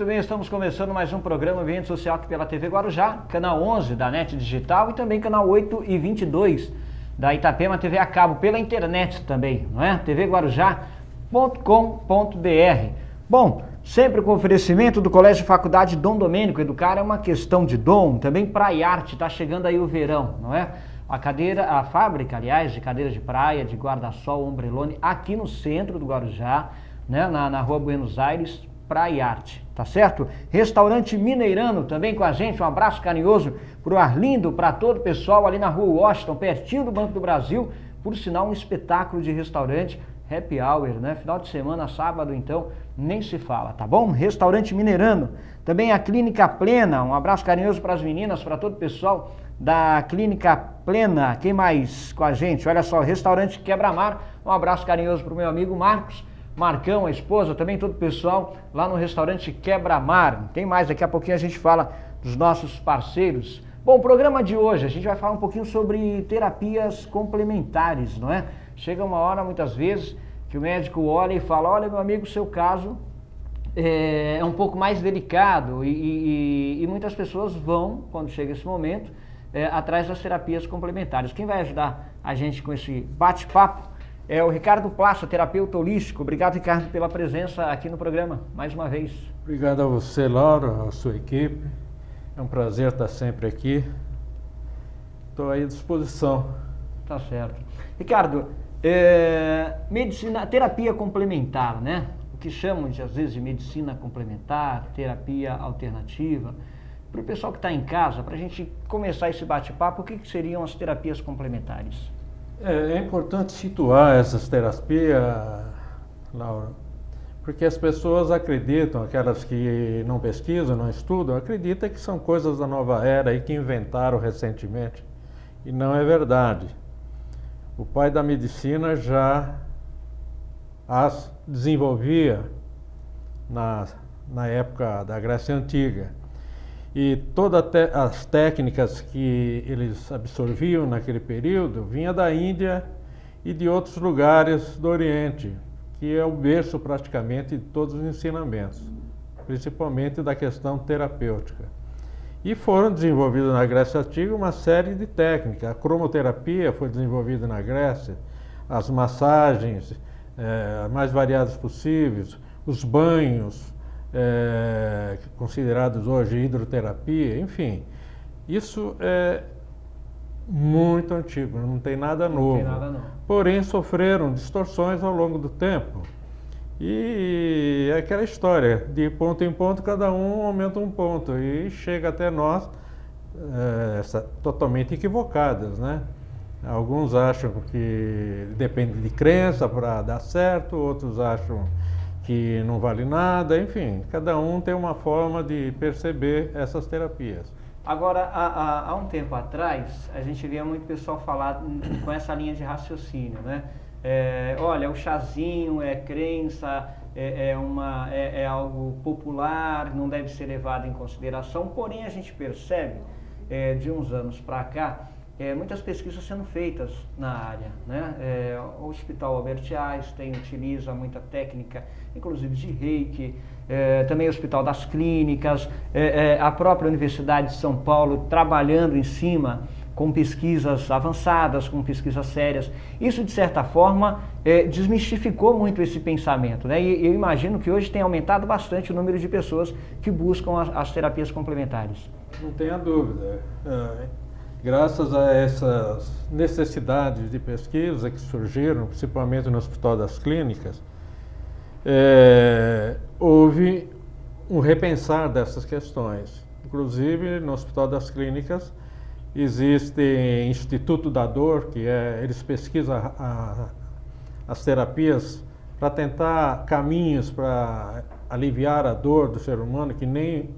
Muito bem, estamos começando mais um programa Ambiente Social aqui pela TV Guarujá, canal 11 da NET Digital e também canal 8 e 22 da Itapema TV a cabo, pela internet também, não é? tvguarujá.com.br. Bom, sempre com oferecimento do Colégio Faculdade Dom Domênico. Educar é uma questão de dom. Também Praia Arte, está chegando aí o verão, não é? A fábrica, aliás, de cadeiras de praia, de guarda-sol, ombrelone, aqui no centro do Guarujá, né? Na rua Buenos Aires, Praia Arte, tá certo? Restaurante Mineirano também com a gente, um abraço carinhoso pro Arlindo, para todo o pessoal ali na rua Washington, pertinho do Banco do Brasil, por sinal um espetáculo de restaurante, happy hour, né? Final de semana, sábado, então, nem se fala, tá bom? Restaurante Mineirano, também a Clínica Plena, um abraço carinhoso para as meninas, para todo o pessoal da Clínica Plena. Quem mais com a gente? Olha só, Restaurante Quebra-Mar, um abraço carinhoso pro meu amigo Marcos, Marcão, a esposa, também todo o pessoal lá no Restaurante Quebra-Mar. Tem mais, daqui a pouquinho a gente fala dos nossos parceiros. Bom, o programa de hoje, a gente vai falar um pouquinho sobre terapias complementares, não é? Chega uma hora, muitas vezes, que o médico olha e fala, olha, meu amigo, seu caso é um pouco mais delicado e muitas pessoas vão, quando chega esse momento, atrás das terapias complementares. Quem vai ajudar a gente com esse bate-papo é o Ricardo Plaça, terapeuta holístico. Obrigado, Ricardo, pela presença aqui no programa, mais uma vez. Obrigado a você, Laura, a sua equipe. É um prazer estar sempre aqui. Estou aí à disposição. Tá certo. Ricardo, medicina, terapia complementar, né? O que chamam, às vezes, de medicina complementar, terapia alternativa. Para o pessoal que está em casa, para a gente começar esse bate-papo, o que seriam as terapias complementares? É importante situar essas terapias, Laura, porque as pessoas acreditam, aquelas que não pesquisam, não estudam, acreditam que são coisas da nova era e que inventaram recentemente. E não é verdade. O pai da medicina já as desenvolvia na época da Grécia Antiga. E todas as técnicas que eles absorviam naquele período vinha da Índia e de outros lugares do Oriente, que é o berço praticamente de todos os ensinamentos, principalmente da questão terapêutica. E foram desenvolvidas na Grécia Antiga uma série de técnicas. A cromoterapia foi desenvolvida na Grécia, as massagens mais variadas possíveis, os banhos, considerados hoje hidroterapia, enfim, isso é muito antigo, não tem nada novo. Não tem nada novo. Porém, sofreram distorções ao longo do tempo. E é aquela história, de ponto em ponto, cada um aumenta um ponto e chega até nós totalmente equivocadas, né? Alguns acham que depende de crença para dar certo, outros acham que não vale nada, enfim, cada um tem uma forma de perceber essas terapias. Agora, há um tempo atrás, a gente via muito pessoal falar com essa linha de raciocínio, né? Olha, o chazinho é crença, é algo popular, não deve ser levado em consideração, porém a gente percebe, de uns anos para cá, muitas pesquisas sendo feitas na área, né? O Hospital Albert Einstein utiliza muita técnica, inclusive de Reiki, também o Hospital das Clínicas, a própria Universidade de São Paulo trabalhando em cima com pesquisas avançadas, com pesquisas sérias. Isso, de certa forma, desmistificou muito esse pensamento, né? E eu imagino que hoje tem aumentado bastante o número de pessoas que buscam as terapias complementares. Não tenha dúvida. Graças a essas necessidades de pesquisa que surgiram, principalmente no Hospital das Clínicas, houve um repensar dessas questões. Inclusive, no Hospital das Clínicas, existe o Instituto da Dor, que eles pesquisam as terapias para tentar caminhos para aliviar a dor do ser humano, que nem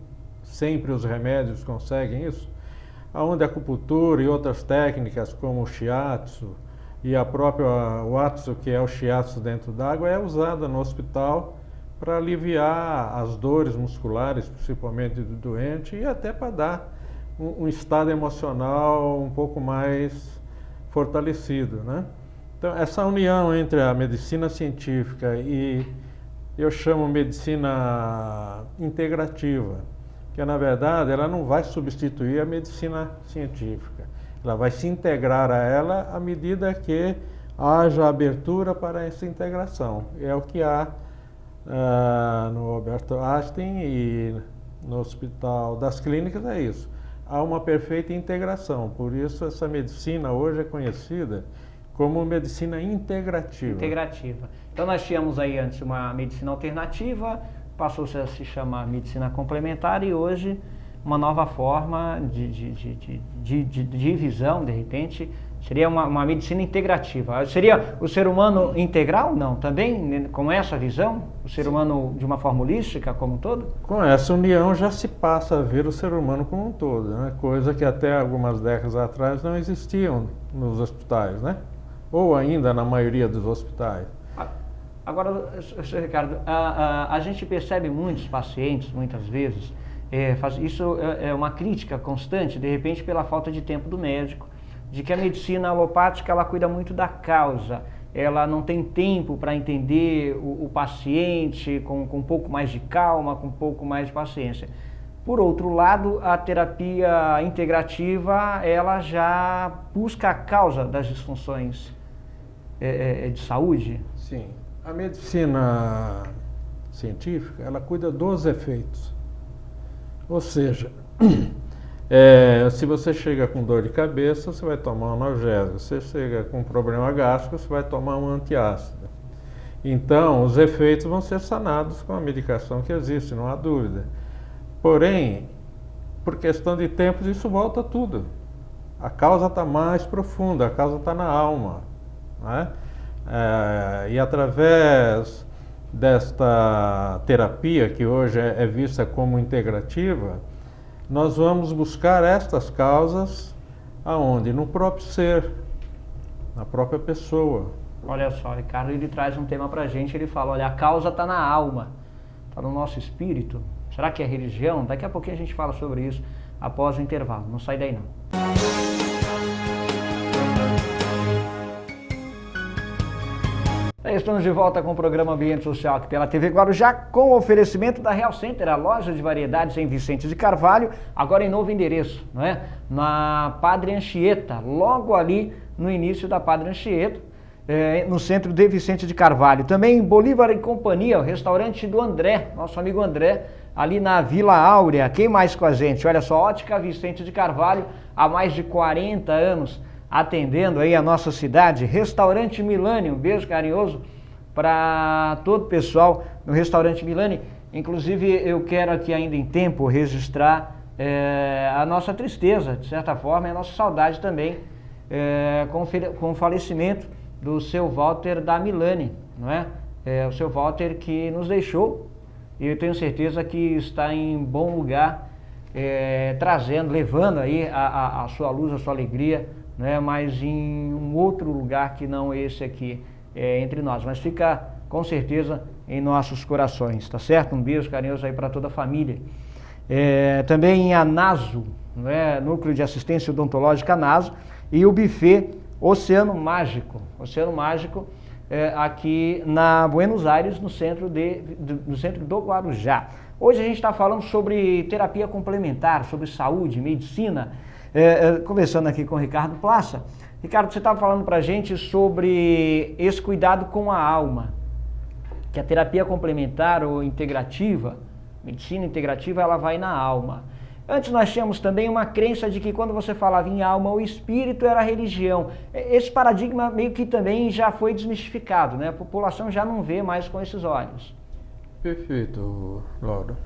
sempre os remédios conseguem isso, onde a acupuntura e outras técnicas como o shiatsu e a própria watsu, que é o shiatsu dentro d'água, é usada no hospital para aliviar as dores musculares, principalmente do doente, e até para dar um estado emocional um pouco mais fortalecido, né? Então, essa união entre a medicina científica e eu chamo medicina integrativa, que na verdade ela não vai substituir a medicina científica, ela vai se integrar a ela à medida que haja abertura para essa integração. É o que há no Albert Einstein e no Hospital das Clínicas, é isso. Há uma perfeita integração, por isso essa medicina hoje é conhecida como medicina integrativa. Integrativa. Então nós tínhamos aí antes uma medicina alternativa, passou-se a se chamar medicina complementar e hoje uma nova forma de visão, de repente, seria uma medicina integrativa. Seria o ser humano integral? Não, também com essa visão? O ser humano de uma forma holística como um todo? Com essa união já se passa a ver o ser humano como um todo, né? Coisa que até algumas décadas atrás não existiam nos hospitais, né? Ou ainda na maioria dos hospitais. Agora, Ricardo, a gente percebe muitos pacientes, muitas vezes, isso é uma crítica constante, de repente pela falta de tempo do médico, de que a medicina alopática ela cuida muito da causa, ela não tem tempo para entender o paciente com um pouco mais de calma, com um pouco mais de paciência. Por outro lado, a terapia integrativa, ela já busca a causa das disfunções de saúde? Sim. A medicina científica, ela cuida dos efeitos. Ou seja, se você chega com dor de cabeça, você vai tomar um analgésico. Se você chega com problema gástrico, você vai tomar um antiácido. Então, os efeitos vão ser sanados com a medicação que existe, não há dúvida. Porém, por questão de tempos, isso volta tudo. A causa está mais profunda, a causa está na alma, né? E através desta terapia, que hoje é vista como integrativa, nós vamos buscar estas causas aonde? No próprio ser, na própria pessoa. Olha só, Ricardo, ele traz um tema pra gente, ele fala, olha, a causa está na alma, está no nosso espírito. Será que é religião? Daqui a pouquinho a gente fala sobre isso após o intervalo, não sai daí não. Estamos de volta com o programa Ambiente Social aqui pela TV Guarujá, com o oferecimento da Real Center, a loja de variedades em Vicente de Carvalho, agora em novo endereço, não é? Na Padre Anchieta, logo ali no início da Padre Anchieta, no centro de Vicente de Carvalho. Também em Bolívar e Companhia, o restaurante do André, nosso amigo André, ali na Vila Áurea. Quem mais com a gente? Olha só, Ótica Vicente de Carvalho, há mais de 40 anos, atendendo aí a nossa cidade. Restaurante Milani, um beijo carinhoso para todo o pessoal no Restaurante Milani. Inclusive, eu quero aqui ainda em tempo registrar a nossa tristeza, de certa forma, e a nossa saudade também com o falecimento do seu Walter da Milani, não é? O seu Walter que nos deixou, e eu tenho certeza que está em bom lugar, levando aí a sua luz, a sua alegria, né, mas em um outro lugar que não esse aqui entre nós, mas fica com certeza em nossos corações, tá certo? Um beijo carinhoso aí para toda a família. Também em Anaso, né, Núcleo de Assistência Odontológica Anaso, e o buffet Oceano Mágico, aqui na Buenos Aires, no centro do Guarujá. Hoje a gente está falando sobre terapia complementar, sobre saúde, medicina, conversando aqui com o Ricardo Plaça. Ricardo, você estava falando para a gente sobre esse cuidado com a alma, que a terapia complementar ou integrativa, medicina integrativa, ela vai na alma. Antes nós tínhamos também uma crença de que quando você falava em alma, o espírito era a religião. Esse paradigma meio que também já foi desmistificado, né? A população já não vê mais com esses olhos. Perfeito, Laura.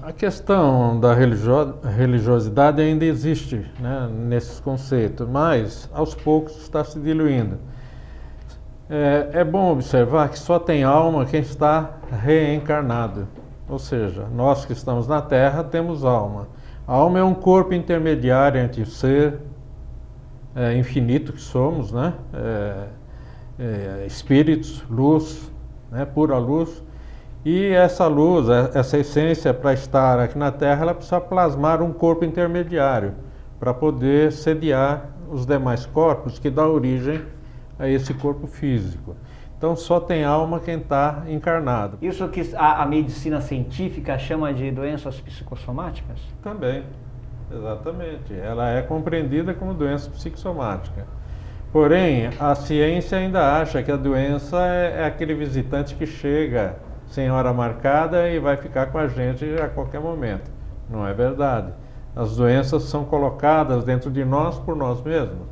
A questão da religiosidade ainda existe, né, nesses conceitos, mas aos poucos está se diluindo. É bom observar que só tem alma quem está reencarnado, ou seja, nós que estamos na Terra temos alma. A alma é um corpo intermediário entre o ser infinito que somos, né, espíritos, luz, né, pura luz. E essa luz, essa essência, para estar aqui na Terra, ela precisa plasmar um corpo intermediário para poder sediar os demais corpos que dão origem a esse corpo físico. Então só tem alma quem está encarnado. Isso que a medicina científica chama de doenças psicossomáticas? Também, exatamente. Ela é compreendida como doença psicossomática. Porém, a ciência ainda acha que a doença é aquele visitante que chega sem hora marcada e vai ficar com a gente a qualquer momento. Não é verdade. As doenças são colocadas dentro de nós por nós mesmos,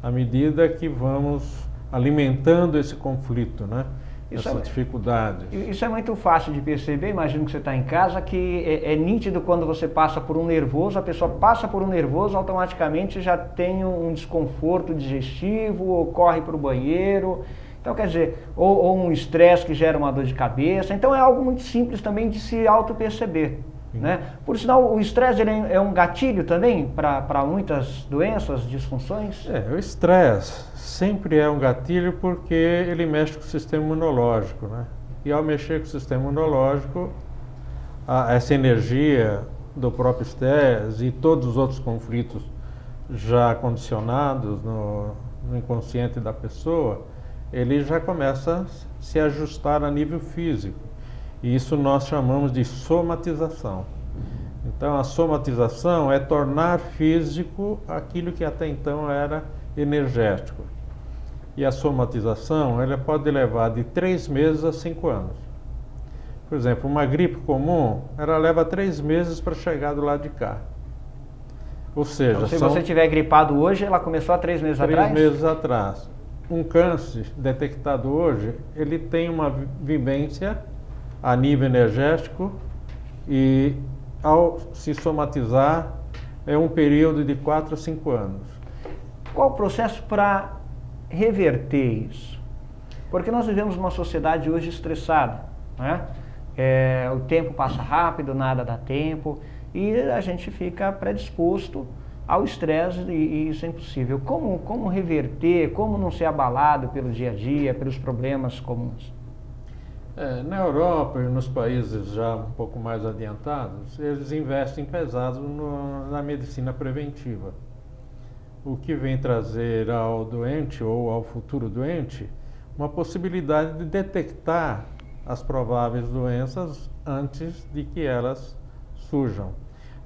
à medida que vamos alimentando esse conflito, né? Essas dificuldades. Isso é muito fácil de perceber, imagino que você está em casa, que é nítido quando você passa por um nervoso, a pessoa passa por um nervoso, automaticamente já tem um desconforto digestivo, ou corre para o banheiro. Então, quer dizer, ou um estresse que gera uma dor de cabeça. Então, é algo muito simples também de se auto-perceber, né? Por sinal, o estresse é um gatilho também para muitas doenças, disfunções? O estresse sempre é um gatilho porque ele mexe com o sistema imunológico, né? E ao mexer com o sistema imunológico, essa energia do próprio estresse e todos os outros conflitos já condicionados no inconsciente da pessoa, ele já começa a se ajustar a nível físico. E isso nós chamamos de somatização. Então, a somatização é tornar físico aquilo que até então era energético. E a somatização, ela pode levar de 3 meses a 5 anos. Por exemplo, uma gripe comum, ela leva 3 meses para chegar do lado de cá. Ou seja, então, se você estiver gripado hoje, ela começou há 3 meses atrás? 3 meses atrás. Um câncer detectado hoje, ele tem uma vivência a nível energético e, ao se somatizar, é um período de 4 a 5 anos. Qual o processo para reverter isso? Porque nós vivemos numa sociedade hoje estressada, né? O tempo passa rápido, nada dá tempo, e a gente fica predisposto ao estresse e isso é impossível. Como reverter, como não ser abalado pelo dia a dia, pelos problemas comuns? Na Europa e nos países já um pouco mais adiantados, eles investem pesado na medicina preventiva. O que vem trazer ao doente ou ao futuro doente uma possibilidade de detectar as prováveis doenças antes de que elas surjam.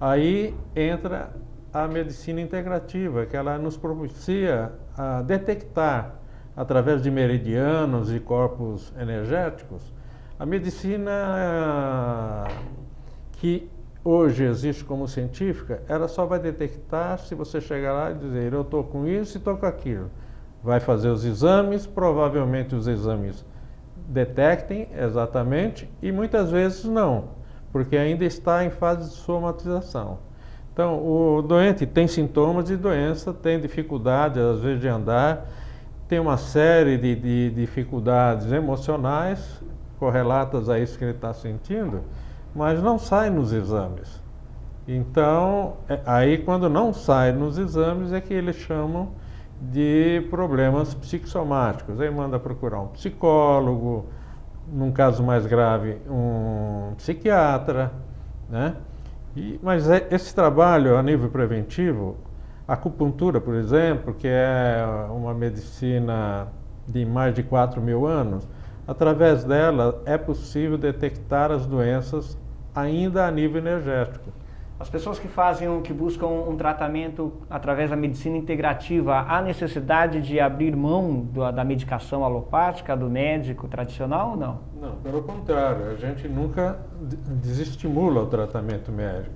Aí entra a medicina integrativa, que ela nos propicia a detectar, através de meridianos e corpos energéticos, a medicina que hoje existe como científica, ela só vai detectar se você chegar lá e dizer, eu estou com isso e estou com aquilo. Vai fazer os exames, provavelmente os exames detectem exatamente e muitas vezes não, porque ainda está em fase de somatização. Então, o doente tem sintomas de doença, tem dificuldade às vezes de andar, tem uma série de dificuldades emocionais correlatas a isso que ele está sentindo, mas não sai nos exames. Então, aí quando não sai nos exames é que eles chamam de problemas psicossomáticos. Aí manda procurar um psicólogo, num caso mais grave, um psiquiatra, né? Mas esse trabalho a nível preventivo, a acupuntura, por exemplo, que é uma medicina de mais de 4.000 anos, através dela é possível detectar as doenças ainda a nível energético. As pessoas que buscam um tratamento através da medicina integrativa, há necessidade de abrir mão da medicação alopática, do médico tradicional ou não? Não, pelo contrário, a gente nunca desestimula o tratamento médico.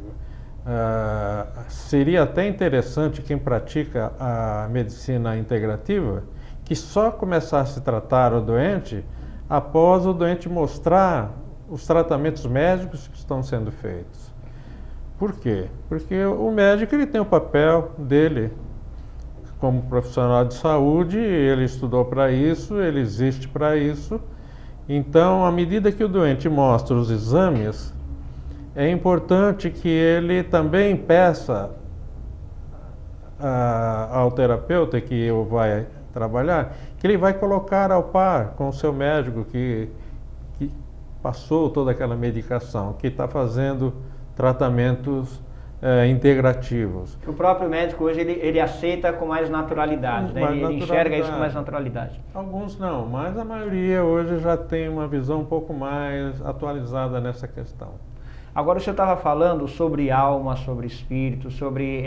Seria até interessante quem pratica a medicina integrativa que só começasse a tratar o doente após o doente mostrar os tratamentos médicos que estão sendo feitos. Por quê? Porque o médico ele tem o papel dele como profissional de saúde, ele estudou para isso, ele existe para isso. Então, à medida que o doente mostra os exames, é importante que ele também peça ao terapeuta que o vai trabalhar, que ele vai colocar ao par com o seu médico que passou toda aquela medicação, que está fazendo tratamentos integrativos. O próprio médico hoje ele aceita com mais naturalidade, né? Ele enxerga isso com mais naturalidade. Alguns não, mas a maioria hoje já tem uma visão um pouco mais atualizada nessa questão. Agora o senhor estava falando sobre alma, sobre espírito, sobre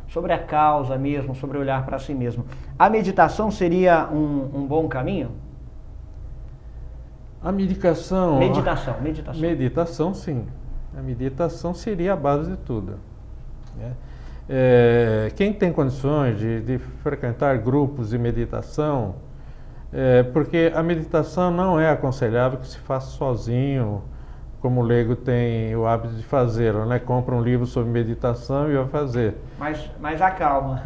sobre a causa mesmo, sobre olhar para si mesmo. A meditação seria um bom caminho? A meditação... Meditação, sim. A meditação seria a base de tudo, né? Quem tem condições de frequentar grupos de meditação, porque a meditação não é aconselhável que se faça sozinho, como o leigo tem o hábito de fazer, né? Compra um livro sobre meditação e vai fazer. Mas acalma.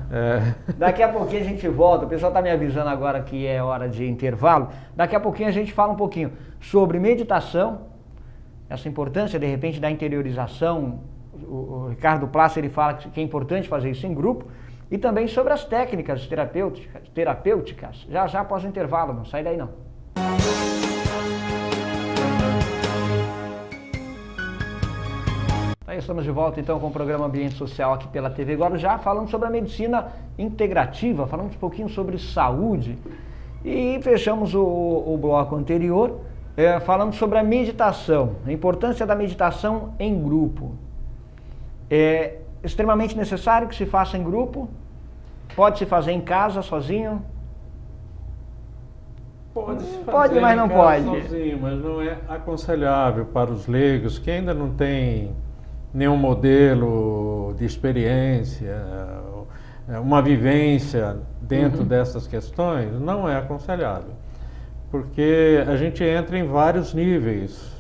Daqui a pouquinho a gente volta, o pessoal está me avisando agora que é hora de intervalo. Daqui a pouquinho a gente fala um pouquinho sobre meditação, essa importância de repente da interiorização. O Ricardo Plácido ele fala que é importante fazer isso em grupo. E também sobre as técnicas terapêuticas. Já após o intervalo, não sai daí não. Aí estamos de volta então com o programa Ambiente Social aqui pela TV Guarujá, falando sobre a medicina integrativa, falando um pouquinho sobre saúde. E fechamos o bloco anterior falando sobre a meditação, a importância da meditação em grupo. É extremamente necessário que se faça em grupo? Pode se fazer em casa, sozinho? Pode, mas não pode. Sozinho, mas não é aconselhável para os leigos que ainda não têm nenhum modelo de experiência, uma vivência dentro dessas questões, não é aconselhável. Porque a gente entra em vários níveis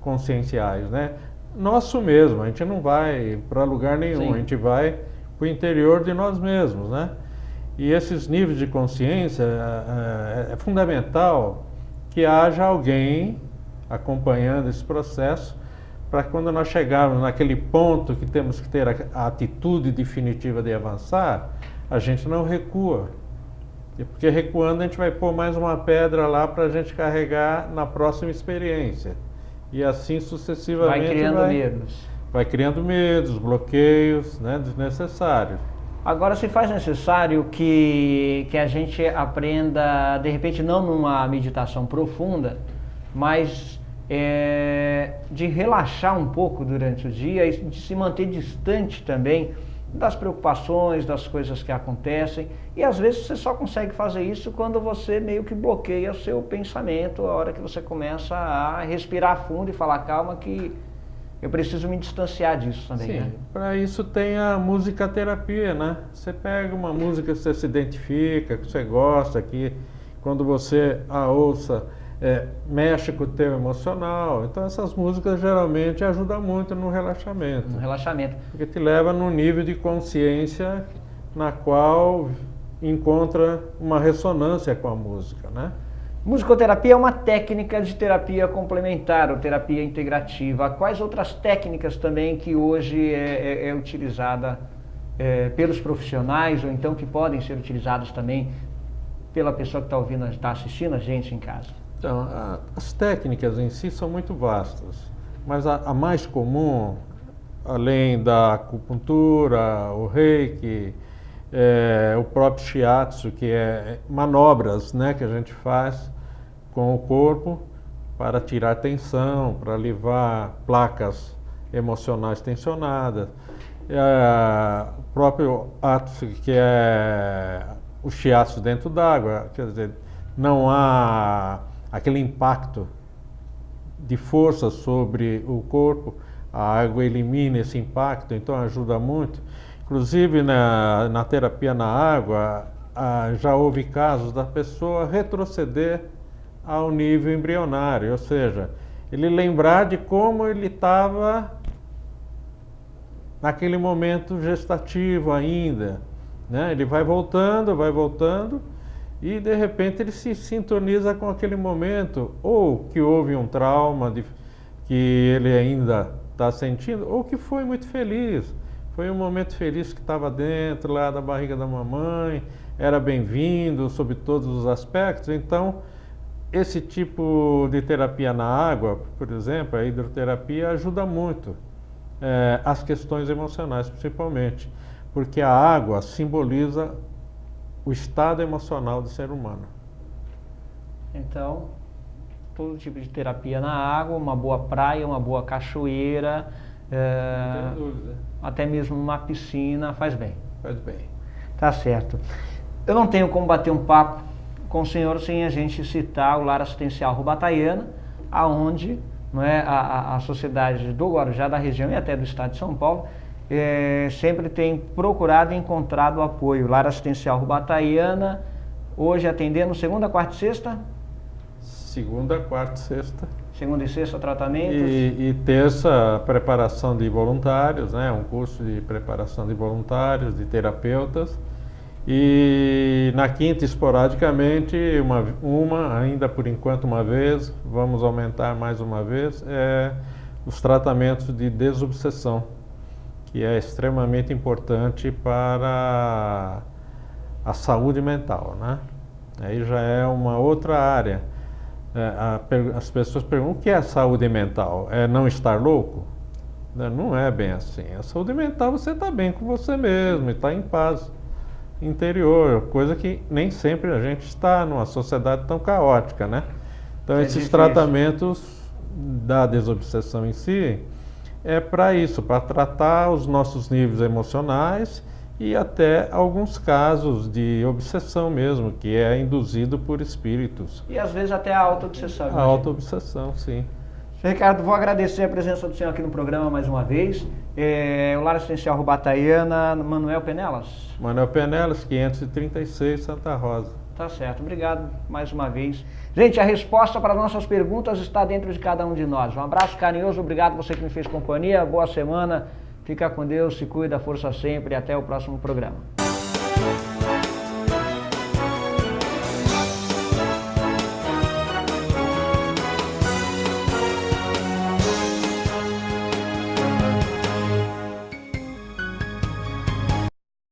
conscienciais, né? Nosso mesmo, a gente não vai para lugar nenhum, Sim. A gente vai para o interior de nós mesmos, né? E esses níveis de consciência é fundamental que haja alguém acompanhando esse processo para quando nós chegarmos naquele ponto que temos que ter a atitude definitiva de avançar, a gente não recua. Porque recuando a gente vai pôr mais uma pedra lá para a gente carregar na próxima experiência. E assim sucessivamente vai criando medos, bloqueios, né, desnecessários. Agora, se faz necessário que a gente aprenda, de repente não numa meditação profunda, mas de relaxar um pouco durante o dia e de se manter distante também das preocupações, das coisas que acontecem. E às vezes você só consegue fazer isso quando você meio que bloqueia o seu pensamento, a hora que você começa a respirar fundo e falar, calma que eu preciso me distanciar disso também. Sim, né? Para isso tem a musicoterapia, né? Você pega uma música que você se identifica, que você gosta, que quando você a ouça, mexe com o teu emocional. Então essas músicas geralmente ajudam muito no relaxamento. Porque te leva num nível de consciência na qual encontra uma ressonância com a música, né? Musicoterapia é uma técnica de terapia complementar ou terapia integrativa. Quais outras técnicas também que hoje é utilizada pelos profissionais ou então que podem ser utilizadas também pela pessoa que está ouvindo, está assistindo a gente em casa? Então, as técnicas em si são muito vastas, mas a mais comum, além da acupuntura, o reiki, o próprio shiatsu, que é manobras, né, que a gente faz com o corpo para tirar tensão, para aliviar placas emocionais tensionadas. O próprio atsu, que é o shiatsu dentro d'água, quer dizer, não há aquele impacto de força sobre o corpo, a água elimina esse impacto, então ajuda muito. Inclusive na terapia na água, já houve casos da pessoa retroceder ao nível embrionário, ou seja, ele lembrar de como ele estava naquele momento gestativo ainda, né? Ele vai voltando e de repente ele se sintoniza com aquele momento, ou que houve um trauma que ele ainda está sentindo, ou que foi muito feliz. Foi um momento feliz que estava dentro lá da barriga da mamãe, era bem-vindo sob todos os aspectos. Então, esse tipo de terapia na água, por exemplo, a hidroterapia ajuda muito as questões emocionais, principalmente, porque a água simboliza o estado emocional do ser humano. Então, todo tipo de terapia na água, uma boa praia, uma boa cachoeira, Não tem dúvida. até mesmo uma piscina, faz bem. Faz bem. Tá certo. Eu não tenho como bater um papo com o senhor sem a gente citar o Lar Assistencial Rubataiana, aonde, não é, a sociedade do Guarujá, da região e até do estado de São Paulo, sempre tem procurado e encontrado apoio. Lar Assistencial Rubataiana, hoje atendendo segunda, quarta e sexta? Segunda, quarta e sexta. Segunda e sexta tratamentos. E terça, preparação de voluntários, né? Um curso de preparação de voluntários, de terapeutas. E na quinta, esporadicamente, ainda por enquanto uma vez, vamos aumentar mais uma vez, os tratamentos de desobsessão, que é extremamente importante para a saúde mental, né? Aí já é uma outra área. As pessoas perguntam: o que é saúde mental? É não estar louco? Não é bem assim. A saúde mental, você está bem com você mesmo, está em paz interior, coisa que nem sempre a gente está numa sociedade tão caótica, né? Então esses tratamentos da desobsessão em si é para isso, para tratar os nossos níveis emocionais e até alguns casos de obsessão mesmo, que é induzido por espíritos. E às vezes até a auto-obsessão. A auto-obsessão, sim. Ricardo, vou agradecer a presença do senhor aqui no programa mais uma vez. O Lar Assistencial Rubataiana, Manuel Penelas? Manuel Penelas, 536, Santa Rosa. Tá certo, obrigado mais uma vez. Gente, a resposta para as nossas perguntas está dentro de cada um de nós. Um abraço carinhoso, obrigado você que me fez companhia, boa semana, fica com Deus, se cuida, força sempre e até o próximo programa.